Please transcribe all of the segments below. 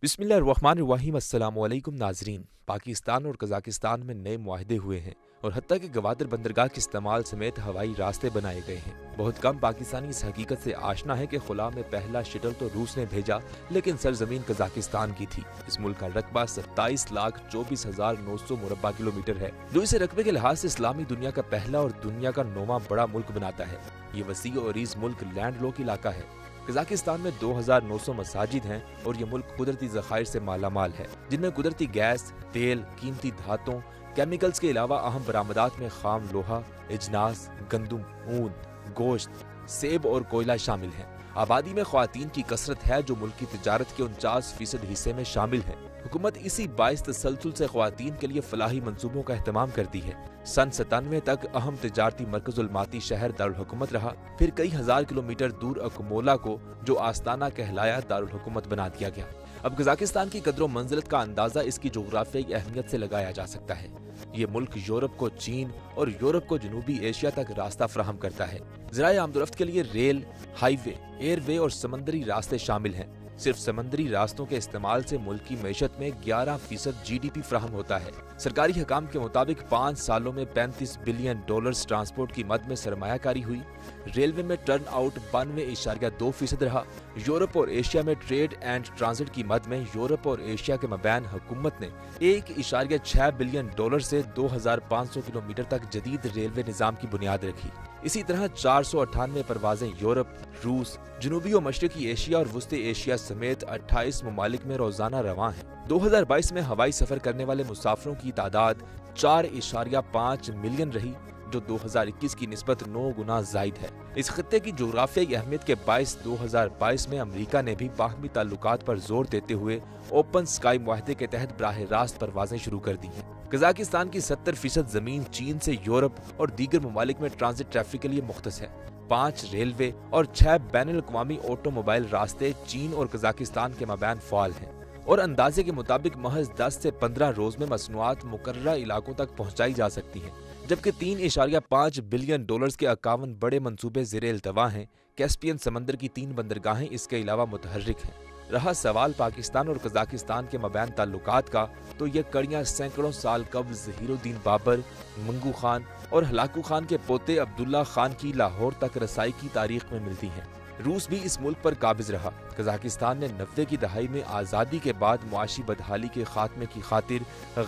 बिस्मिल्लाहिर्रहमानिर्रहीम। अस्सलामु अलैकुम नाजरीन। पाकिस्तान और कजाकिस्तान में नए मुआहदे हुए हैं और हत्ता कि गवादर बंदरगाह के इस्तेमाल समेत हवाई रास्ते बनाए गए हैं। बहुत कम पाकिस्तानी इस हकीकत से आशना है कि खुला में पहला शटल तो रूस ने भेजा, लेकिन सरजमीन कजाकिस्तान की थी। इस मुल्क का रकबा 27,24,900 मुरब्बा किलोमीटर है, जो इसे रकबे के लिहाज से इस्लामी दुनिया का पहला और दुनिया का 9वां बड़ा मुल्क बनाता है। ये वसी और अरीज मुल्क लैंड लॉक इलाका है। कजाकिस्तान में 2,900 मसाजिद हैं और ये मुल्क कुदरती ज़खायर से मालामाल है, जिनमें कुदरती गैस, तेल, कीमती धातों, केमिकल्स के अलावा अहम बरामदात में खाम लोहा, इजनास, गंदम, ऊन, गोश्त, सेब और कोयला शामिल हैं। आबादी में ख्वातीन की कसरत है, जो मुल्क की तिजारत के 49% हिस्से में शामिल है। हुकूमत इसी बाइस तसलसल से ख्वातीन के लिए फलाही मंसूबों का एहतमाम करती है। सन 97 तक अहम तिजारती मरकजुल माती शहर दारुल हुकूमत रहा, फिर कई हजार किलोमीटर दूर अकमोला को, जो आस्ताना कहलाया, दारुल हुकूमत बना दिया गया। अब कजाकिस्तान की कदर मंजिलत का अंदाजा इसकी जोग्राफियाई अहमियत से लगाया जा सकता है। ये मुल्क यूरोप को चीन और यूरोप को जनूबी एशिया तक रास्ता फराहम करता है। ज़राए आमदोरफ्त के लिए रेल, हाईवे, एयरवे और समंदरी रास्ते शामिल हैं। सिर्फ समंदरी रास्तों के इस्तेमाल से मुल्क की मैशत में 11% GDP फराहम होता है। सरकारी हकाम के मुताबिक 5 सालों में $35 बिलियन ट्रांसपोर्ट की मद में सरमायाकारी हुई। रेलवे में टर्न आउट 92.2% रहा। यूरोप और एशिया में ट्रेड एंड ट्रांजिट की मद में यूरोप और एशिया के मबैन हुकूमत ने $1.6 बिलियन से 2,500 किलोमीटर तक जदीद रेलवे निज़ाम की बुनियाद रखी। इसी तरह 498 परवाजें यूरोप, रूस, जनूबी और मशरकी एशिया और वस्ती एशिया समेत 28 ममालिक में रोजाना रवां हैं। 2022 में हवाई सफर करने वाले मुसाफिरों की तादाद 4.5 मिलियन रही, जो 2021 की निस्बत 9 गुना जायद है। इस खत्ते की जोग्राफियाई अहमियत के बायस 2022 में अमेरिका ने भी बाहमी ताल्लुकात पर जोर देते हुए ओपन स्काई मुआहदे के तहत बराह रास्त परवाजें शुरू कर दी हैं। कजाकिस्तान की 70% जमीन चीन से यूरोप और दीगर ममालिक में ट्रांजिट ट्रैफिक के लिए मुख्तस है। 5 रेलवे और 6 बैनुल-अक़वामी ऑटोमोबाइल रास्ते चीन और कजाकिस्तान के मबैन फ़ाल हैं और अंदाजे के मुताबिक महज 10 से 15 रोज में मसनूआत मुकर्ररा इलाकों तक पहुंचाई जा सकती हैं, जबकि $3.5 बिलियन के 51 बड़े मंसूबे ज़ेरे इल्तवा हैं। कैस्पियन समंदर की 3 बंदरगाहें इसके अलावा मुतहर्रिक हैं। रहा सवाल पाकिस्तान और कजाकिस्तान के मबैन ताल्लुकात का, तो ये कड़ियाँ सैकड़ों साल कबल ज़हीरुद्दीन बाबर, मंगू खान और हलाकू खान के पोते अब्दुल्ला खान की लाहौर तक रसाई की तारीख में मिलती हैं। रूस भी इस मुल्क पर काबिज रहा। कजाकिस्तान ने 90 की दहाई में आज़ादी के बाद मुआशी बदहाली के खात्मे की खातिर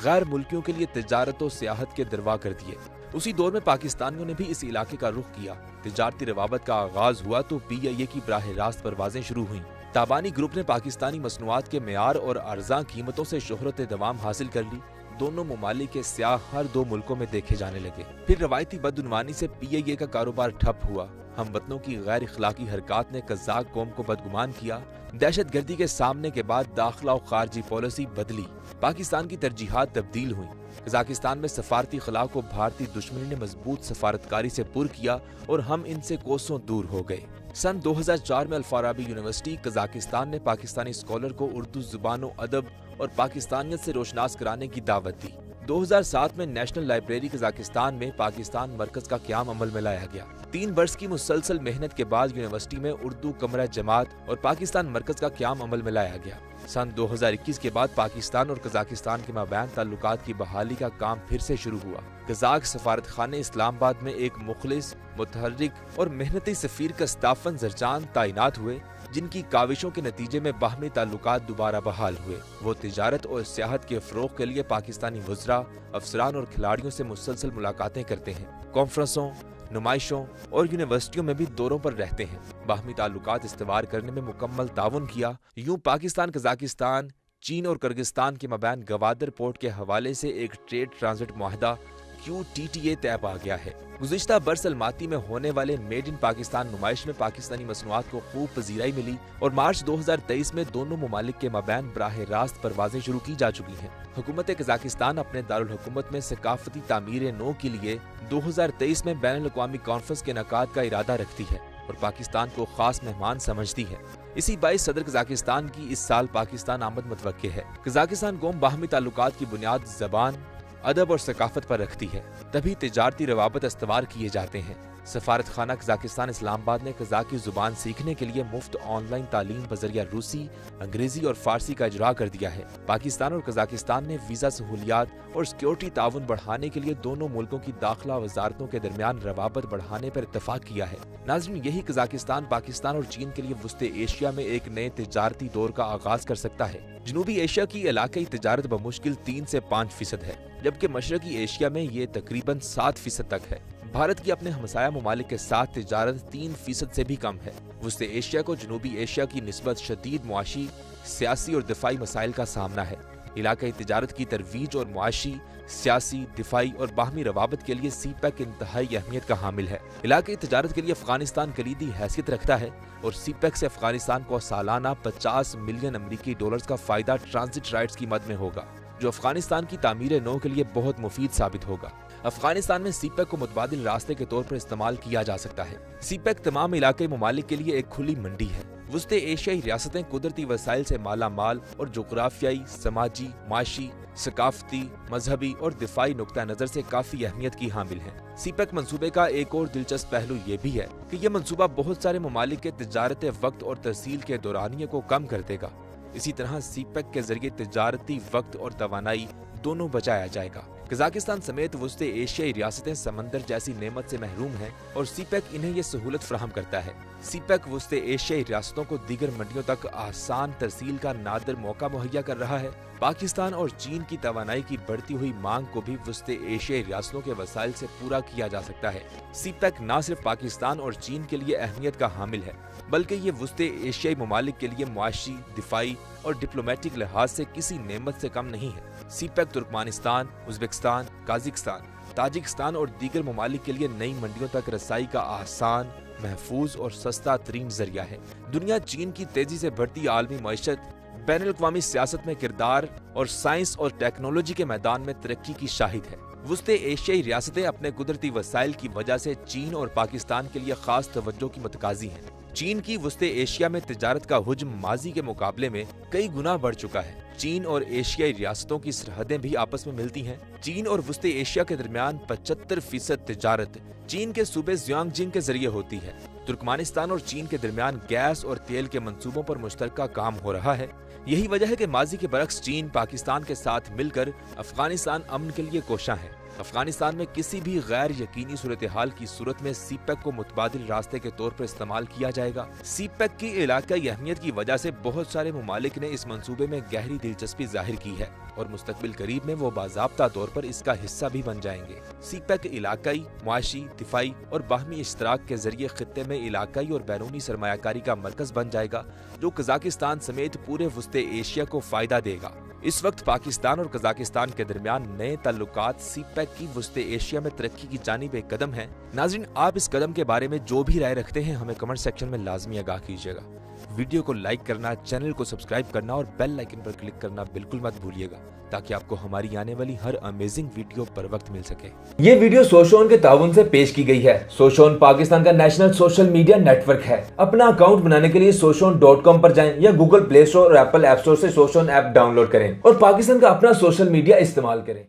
गैर मुल्कियों के लिए तिजारत और सियाहत के दरवा कर दिए। उसी दौर में पाकिस्तानियों ने भी इस इलाके का रुख किया। तिजारती रवाबत का आगाज हुआ तो PIA की बराह रास्त परवाजें शुरू हुईं। ताबानी ग्रुप ने पाकिस्तानी मसनूआत के मेयार और अर्जा कीमतों से शोहरत दवाम हासिल कर ली। दोनों ममालिक के स्याह हर 2 मुल्कों में देखे जाने लगे। फिर रवायती बदउनवानी से PIA का कारोबार ठप हुआ। हमवतनों की गैर इखलाकी हरकत ने कज़ाक कौम को बदगुमान किया। दहशत गर्दी के सामने के बाद दाखिला और खारजी पॉलिसी बदली। पाकिस्तान की तरजीहात तब्दील हुई। कजाकिस्तान में सफारती खला को भारतीय दुश्मनी ने मजबूत सफारतकारी से पुर किया और हम इनसे कोसों दूर हो गए। सन 2004 में अल-फाराबी यूनिवर्सिटी कजाकिस्तान ने पाकिस्तानी स्कॉलर को उर्दू जुबान व अदब और पाकिस्तानियत से रोशनास कराने की दावत दी। 2007 में नेशनल लाइब्रेरी कजाकिस्तान में पाकिस्तान मरकज का क़याम अमल में लाया गया। 3 वर्ष की मुसलसल मेहनत के बाद यूनिवर्सिटी में उर्दू कमरा जमात और पाकिस्तान मरकज का क़याम अमल में लाया गया। सन 2021 के बाद पाकिस्तान और कजाकिस्तान के मबैन ताल्लुकात की बहाली का काम फिर से शुरू हुआ। कजाक सफारत खाने इस्लामाबाद में एक मुखलिस, मुतहर्रिक और मेहनती सफीर कस्ताफन जरजान तैनात हुए, जिनकी काविशों के नतीजे में बाहमी ताल्लुकात दोबारा बहाल हुए। वो तिजारत और सियाहत के फ़रोग़ के लिए पाकिस्तानी वज़रा, अफसरान और खिलाड़ियों से मुसलसल मुलाकातें करते हैं। कॉन्फ्रेंसों, नुमाइशों और यूनिवर्सिटियों में भी दौरों पर रहते हैं। बाहमी ताल्लुकात इस्तवार करने में मुकम्मल ताउन किया। यूं पाकिस्तान, कजाकिस्तान, चीन और किर्गिस्तान के मबैन गवादर पोर्ट के हवाले से एक ट्रेड ट्रांजिट मुआहदा QTTA तय पा गया है। गुज़िश्ता बरसलमाती में होने वाले मेड इन पाकिस्तान नुमाइश में पाकिस्तानी मसनूआत को खूब पजीराई मिली और मार्च 2023 में दोनों ममालिक के मबैन बराह रास्त परवाजें शुरू की जा चुकी हैं। हुकूमत कजाकिस्तान अपने दारुल हुकूमत में सकाफती तामीर नौ के लिए 2023 में बैनुल-अक़वामी कॉन्फ्रेंस के इनेकाद का इरादा रखती है और पाकिस्तान को खास मेहमान समझती है। इसी बाइस सदर कजाकिस्तान की इस साल पाकिस्तान आमद मुतवक्के है। कजाकिस्तान कौम बाहमी ताल्लुकात की बुनियाद ज़बान, अदब और सकाफत पर रखती है, तभी तिजारती रवाबत इस्तवार किए जाते हैं। सफारत खाना कजाकिस्तान इस्लामाबाद ने कजाकी जुबान सीखने के लिए मुफ्त ऑनलाइन तालीम बजरिया रूसी, अंग्रेजी और फारसी का इजरा कर दिया है। पाकिस्तान और कजाकिस्तान ने वीजा सहूलियात और सिक्योरिटी ताउन बढ़ाने के लिए दोनों मुल्कों की दाखिला वजारतों के दरमियान रवाबत बढ़ाने पर इत्तफाक किया है। नाज़रीन, यही कजाकिस्तान पाकिस्तान और चीन के लिए वस्ती एशिया में एक नए तिजारती दौर का आगाज कर सकता है। जनूबी एशिया की इलाकाई तिजारत बमुश्किल 3 से 5% है, जबकि मशरकी एशिया में ये तकरीबन 7% तक है। भारत की अपने हमसाया ममालिक के साथ तिजारत 3% से भी कम है। वस्ती एशिया को जनूबी एशिया की निस्बत शदीद मुआशी, सियासी और दिफाई मसाइल का सामना है। इलाकाई तिजारत की तरवीज और मुआशी, सियासी, दिफाई और बाहमी रवाबत के लिए सीपेक इंतहाई अहमियत का हामिल है। इलाकाई तिजारत के लिए अफगानिस्तान कलीदी हैसियत रखता है और सीपेक से अफगानिस्तान को सालाना 50 मिलियन अमरीकी डॉलर्स का फायदा ट्रांजिट राइट्स की मद में होगा, जो अफगानिस्तान की तामीर नौ के लिए बहुत मुफीद साबित होगा। अफगानिस्तान में सीपेक को मुतबादिल रास्ते के तौर पर इस्तेमाल किया जा सकता है। सीपेक तमाम इलाके ममालिक के लिए एक खुली मंडी है। वस्ती एशियाई रियासतें कुदरती वसाइल से माला माल और जोग्राफियाई, समाजी, माशी, सकाफती, मजहबी और दिफाई नुक्ता नजर से काफी अहमियत की हामिल है। सीपेक मंसूबे का एक और दिलचस्प पहलू ये भी है कि यह मंसूबा बहुत सारे ममालिक के तिजारत वक्त और तरसील के दौरानिये को कम कर देगा। इसी तरह सीपेक के जरिए तिजारती वक्त और तवानाई दोनों बचाया जाएगा। कजाकिस्तान समेत वस्ती एशियाई रियासतें समंदर जैसी नेमत से महरूम हैं और सीपेक इन्हें ये सहूलत फराहम करता है। सीपेक वस्ती एशियाई रियासतों को दीगर मंडियों तक आसान तरसील का नादिर मौका मुहैया कर रहा है। पाकिस्तान और चीन की तवानाई की बढ़ती हुई मांग को भी वस्ती एशियाई रियासतों के वसाइल से पूरा किया जा सकता है। सीपेक न सिर्फ पाकिस्तान और चीन के लिए अहमियत का हामिल है, बल्कि ये वस्ती एशियाई ममालिक के लिए मुआशी, दिफाई और डिप्लोमेटिक लिहाज से किसी नेमत से कम नहीं है। CPEC Turkmenistan, Uzbekistan, Kazakhstan, Tajikistan और दीगर ममालिक के लिए नई मंडियों तक रसाई का आसान, महफूज और सस्ता तरीन जरिया है। दुनिया चीन की तेजी से बढ़ती आलमी मईशत, बैनुल-अक़वामी सियासत में किरदार और साइंस और टेक्नोलॉजी के मैदान में तरक्की की शाहिद है। वस्ती एशियाई रियासतें अपने कुदरती वसाइल की वजह से चीन और पाकिस्तान के लिए खास तवज्जो की मुतकाजी हैं। चीन की वस्ती एशिया में तिजारत का हुज्म माजी के मुकाबले में कई गुना बढ़ चुका है। चीन और एशियाई रियासतों की सरहदें भी आपस में मिलती हैं। चीन और वस्ती एशिया के दरमियान 75% तिजारत चीन के सूबे ज़ियांगजिंग के जरिए होती है। तुर्कमानिस्तान और चीन के दरमियान गैस और तेल के मंसूबों पर मुश्तरका काम हो रहा है। यही वजह है कि माजी के बरक्स चीन पाकिस्तान के साथ मिलकर अफगानिस्तान अमन के लिए कोशां है। अफगानिस्तान में किसी भी गैर यकीनी सूरत हाल की सूरत में सीपेक को मुतबादिल रास्ते के तौर पर इस्तेमाल किया जाएगा। सीपेक की इलाकाई अहमियत की वजह से बहुत सारे ममालिक ने इस मंसूबे में गहरी दिलचस्पी जाहिर की है और मुस्तकबिल करीब में वो बाज़ाब्ता तौर पर इसका हिस्सा भी बन जाएंगे। सीपेक इलाकाई, मुआशी, दिफाई और बाहमी इश्तराक के जरिए खित्ते में इलाकाई और बैरूनी सरमायाकारी का मरकज बन जाएगा, जो कजाकिस्तान समेत पूरे वस्ती एशिया को फायदा देगा। इस वक्त पाकिस्तान और कजाकिस्तान के दरमियान नए ताल्लुकात सीपेक की वस्ती एशिया में तरक्की की जानिब एक कदम है। नाज़रीन, आप इस कदम के बारे में जो भी राय रखते हैं हमें कमेंट सेक्शन में लाजमी आगाह कीजिएगा। वीडियो को लाइक करना, चैनल को सब्सक्राइब करना और बेल आइकन पर क्लिक करना बिल्कुल मत भूलिएगा, ताकि आपको हमारी आने वाली हर अमेजिंग वीडियो पर वक्त मिल सके। ये वीडियो सोशोन के ताउन से पेश की गई है। सोशोन पाकिस्तान का नेशनल सोशल मीडिया नेटवर्क है। अपना अकाउंट बनाने के लिए soshon.com पर जाएं या गूगल प्ले स्टोर और एप्पल ऐप स्टोर से सोशोन ऐप डाउनलोड करें और पाकिस्तान का अपना सोशल मीडिया इस्तेमाल करें।